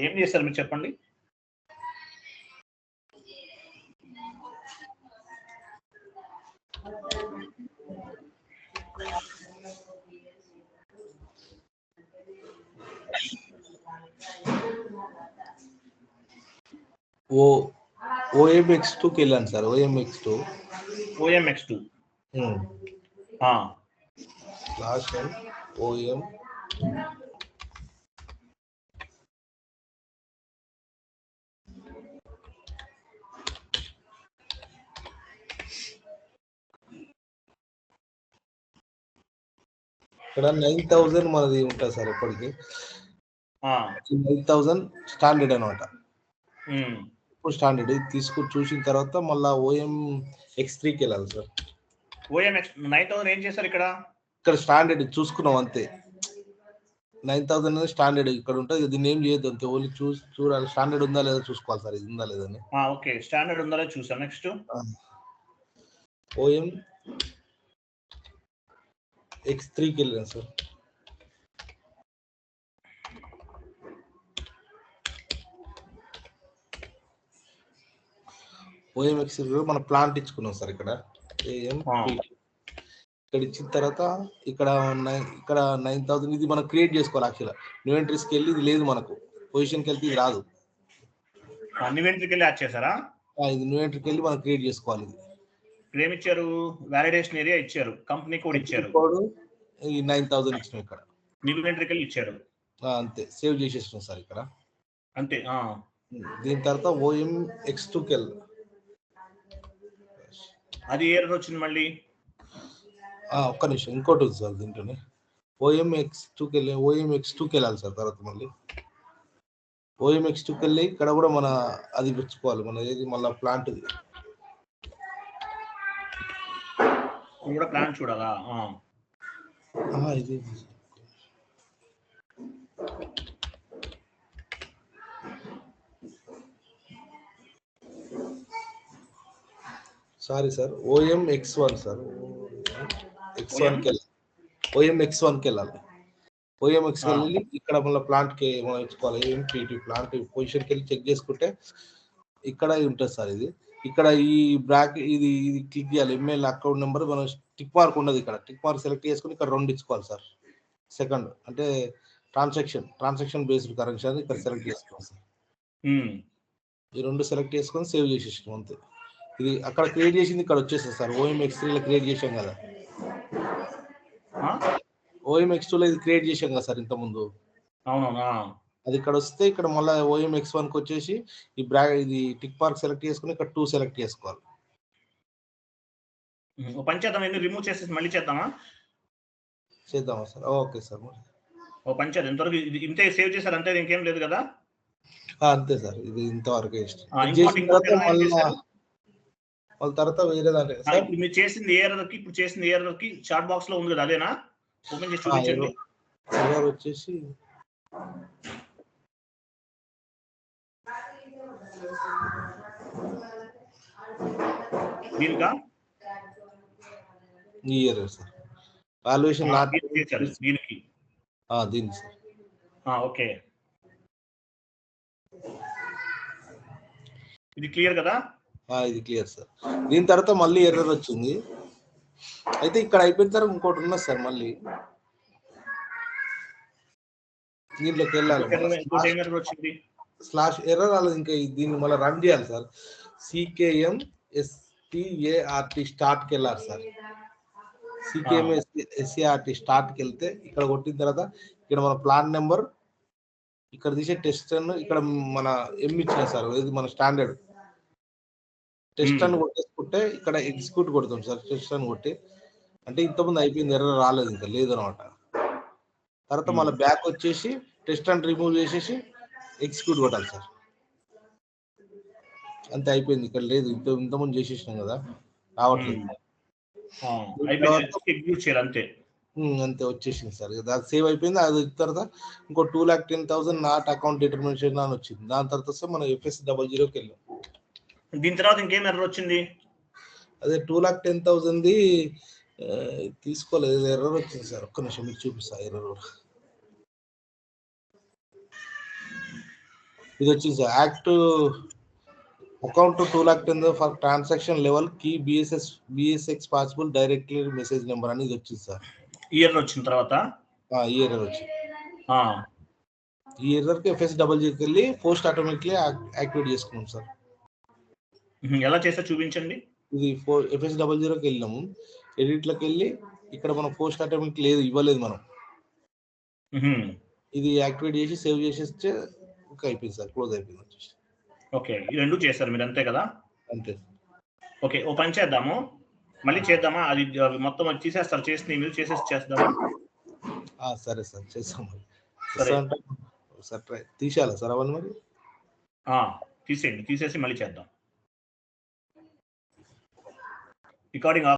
ఏం చేస్తారు మీరు చెప్పండి. OMX2కి వెళ్ళాను sir. OMX2 last time OM ఇక్కడ 9000 మనది ఉంటుంది సార్. ఎప్పటికి 9000 స్టాండర్డ్ అనమాట. ఇప్పుడు స్టాండర్డ్ ఇది తీసుకొని చూసిన తర్వాత మళ్ళీ OMX3కి వెళ్ళాలి సార్. OMX 9000 ఏం చేశారు ఇక్కడ స్టాండర్డ్ చూసుకున్నాం అంతే. 9000 స్టాండర్డ్ ఇక్కడ ఉంటుంది. దీన్ని ఏం చేయొద్దు అంతే. ఓన్లీ చూడాలి స్టాండర్డ్ ఉందా లేదా చూసుకోవాలి సార్. ఇది ఉందా లేదని. ఓకే, స్టాండర్డ్ ఉందా లేదా చూసాం. నెక్స్ట్ OMX3కి వెళ్ళాను సార్. OMX3 మనం ప్లాంట్ ఇచ్చుకున్నాం సార్. ఇక్కడ ఇక్కడ ఇచ్చిన తర్వాత ఇక్కడ 9000 ఇది మనం క్రియేట్ చేసుకోవాలి. యాక్చువల్గా న్యూ ఎంట్రీస్కి వెళ్ళి ఇది లేదు మనకు. పొజిషన్కి వెళ్తే ఇది రాదు. న్యూ ఎంట్రీకి వెళ్ళి యాడ్ చేశారా? ఇది న్యూ ఎంట్రీకి వెళ్ళి మనం క్రియేట్ చేసుకోవాలి. ఇది ఏమి ఇచ్చారు? వాలిడేషన్ ఏరియా ఇచ్చారు, కంపెనీ కోడ్ ఇచ్చారు, ఈ 9000 ఇచ్చినాం. ఇక్కడ న్యూ ఎంట్రీకి వెళ్ళి ఇచ్చారు అంతే. సేవ్ చేసేస్తున్నాం సార్ ఇక్కడ అంతే. దీని తర్వాత OMX2కి వెళ్ళి అది ఎర్రర్ వచ్చింది మళ్ళీ. ఒక్క నిమిషం, ఇంకోటి ఉంది సార్ దీంట్లోనే. OMX2కి వెళ్ళాలి సార్. తర్వాత మళ్ళీ OMX2కి వెళ్ళి ఇక్కడ కూడా మన అది పెంచుకోవాలి. మన ఏది మళ్ళీ ప్లాంట్ కూడా ప్లాంట్ చూడాలా? ఇది సారీ సార్. OMX1 sir. OMX1కి వెళ్ళాలి. OMX వెళ్ళి ఇక్కడ మళ్ళీ ప్లాంట్కి మనం ఇచ్చుకోవాలి. AMPT ప్లాంట్ పొజిషన్కి వెళ్ళి చెక్ చేసుకుంటే ఇక్కడ ఉంటుంది సార్. ఇది ఇక్కడ ఈ ఇది క్లిక్ చేయాలి. ML అకౌంట్ నెంబర్ మనం టిక్ మార్క్ ఉండదు. ఇక్కడ టిక్ మార్క్ సెలెక్ట్ చేసుకుని ఇక్కడ 2 ఇచ్చుకోవాలి సార్. సెకండ్ అంటే ట్రాన్సాక్షన్ బేస్డ్ కరెన్సీ ఇక్కడ సెలెక్ట్ చేసుకోవాలి సార్. ఈ 2 సెలెక్ట్ చేసుకొని సేవ్ చేసేసాం అంతే. ఇది అక్కడ క్రియేట్ చేసింది ఇక్కడ వచ్చేస్తుంది సార్. OMX3లో క్రియేట్ చేసాం కదా. OMX2లో ఇది క్రియేట్ చేసాం కదా సార్ ఇంతకుముందు. అది ఇక్కడ వస్తే ఇక్కడ మళ్ళీ OMX1కి వచ్చేసి ఇది టిక్ మార్క్ సెలెక్ట్ చేసుకుని ఇక్కడ 2 సెలెక్ట్ చేసుకోవాలి. పంచేద్దాం. రిమూవ్ చేసేసి మళ్ళీ చేద్దామా సార్? Okay sir. పంచేద్దాం. ఇంతవరకు ఇంతే సేవ్ చేశారు అంతే, ఇంకేం లేదు కదా? అంతే సార్. ఇది ఇంతవరకు వాళ్ళ తర్వాత వేరే దాంట్లో మీరు చేసింది ఇప్పుడు చేసింది ఏరర్కి చాట్ బాక్స్ లో ఉంది కదా, అదేనా? ఓపెన్ చేసి చూపించండి. వచ్చేసి దీనికా సార్ వాల్యుయేషన్ దీనికి దీనికి సార్. ఓకే, ఇది క్లియర్ కదా? ఇది క్లియర్ సార్. దీని తర్వాత మళ్ళీ ఎర్రర్ వచ్చింది. అయితే ఇక్కడ అయిపోయిన తర్వాత ఇంకోటి ఉన్నది సార్. మళ్ళీ దీంట్లోకి వెళ్ళాలి. స్లాష్ ఎర్రర్ రాలేదు ఇంకా. దీన్ని మళ్ళీ రన్ చేయాలి సార్. CKMSTART స్టార్ట్కి వెళ్ళాలి సార్. CKMSTART స్టార్ట్కి వెళ్తే ఇక్కడ కొట్టిన తర్వాత ఇక్కడ మన ప్లాన్ నెంబర్ ఇక్కడ తీసే టెస్ట్ ఇక్కడ మన ఇచ్చిన సార్. ఇది మన స్టాండర్డ్ టెస్ట్ అని కొట్టేసుకుంటే ఇక్కడ ఎగ్జిక్యూట్ కొడతాం సార్. టెస్ట్ అని కొట్టి అంటే ఇంతకుముందు అయిపోయింది, ఎర్రర్ రాలేదు ఇంకా లేదు అనమాట. తర్వాత మళ్ళీ బ్యాక్ వచ్చేసి టెస్ట్ అని రిమూవ్ చేసేసి ఎగ్జిక్యూట్ కొట్టాలి సార్. అంతే అయిపోయింది. ఇక్కడ లేదు, ఇంతకుముందు చేసేసినాం కదా, రావట్లేదు. అంతే వచ్చేసింది సార్. అది సేవ్ అయిపోయింది. అది తర్వాత ఇంకో 2,10,000 నాట్ అకౌంట్ డిటర్మినేషన్ అని వచ్చింది. దాని తర్వాత వస్తే మనం FS00కి వెళ్ళాం. దీని తర్వాత ఇంకేం ఎర్రర్ వచ్చింది? అదే 2,10,000ది తీసుకోలేదు, ఎర్రర్ వచ్చింది సార్. ఒక్క నిమిషం మీకు చూపిస్తా ఎర్రర్. ఇది వచ్చింది sir. Act account 2,10,000 for transaction level కీ BSX possible directly message number అని ఇది వచ్చింది సార్. ఈ ఎర్రర్ వచ్చిన తర్వాత ఈ ఎర్రర్ వచ్చింది. ఈ ఎర్రర్కి FSWకి వెళ్ళి పోస్ట్ ఆటోమేటిక్లీ యాక్టివేట్ చేసుకున్నాం సార్. ఎలా చేస్తా చూపించండి. ఇది FS00కి వెళ్ళినాము, ఎడిట్లోకి వెళ్ళి ఇక్కడ మనం పోస్ట్ ఆటోమేటిక్ లేదు, ఇవ్వలేదు మనం. ఇది యాక్టివేట్ చేసి సేవ్ చేసేస్తే అయిపోయింది సార్, క్లోజ్ అయిపోయింది వచ్చేసి. ఓకే, ఈ రెండు చేస్తారు మీరు అంతే కదా? అంతే. ఓకే, ఓ పని చేద్దాము, మళ్ళీ చేద్దామా? అది మొత్తం తీసేస్తారు, చేసి మీరు చేసేసి చేద్దామా? సరే సార్, చేస్తాం. సార్ ట్రై తీసేయాలా సార్ అవన్నీ మరి? తీసేయండి, తీసేసి మళ్ళీ చేద్దాం. రికార్డింగ్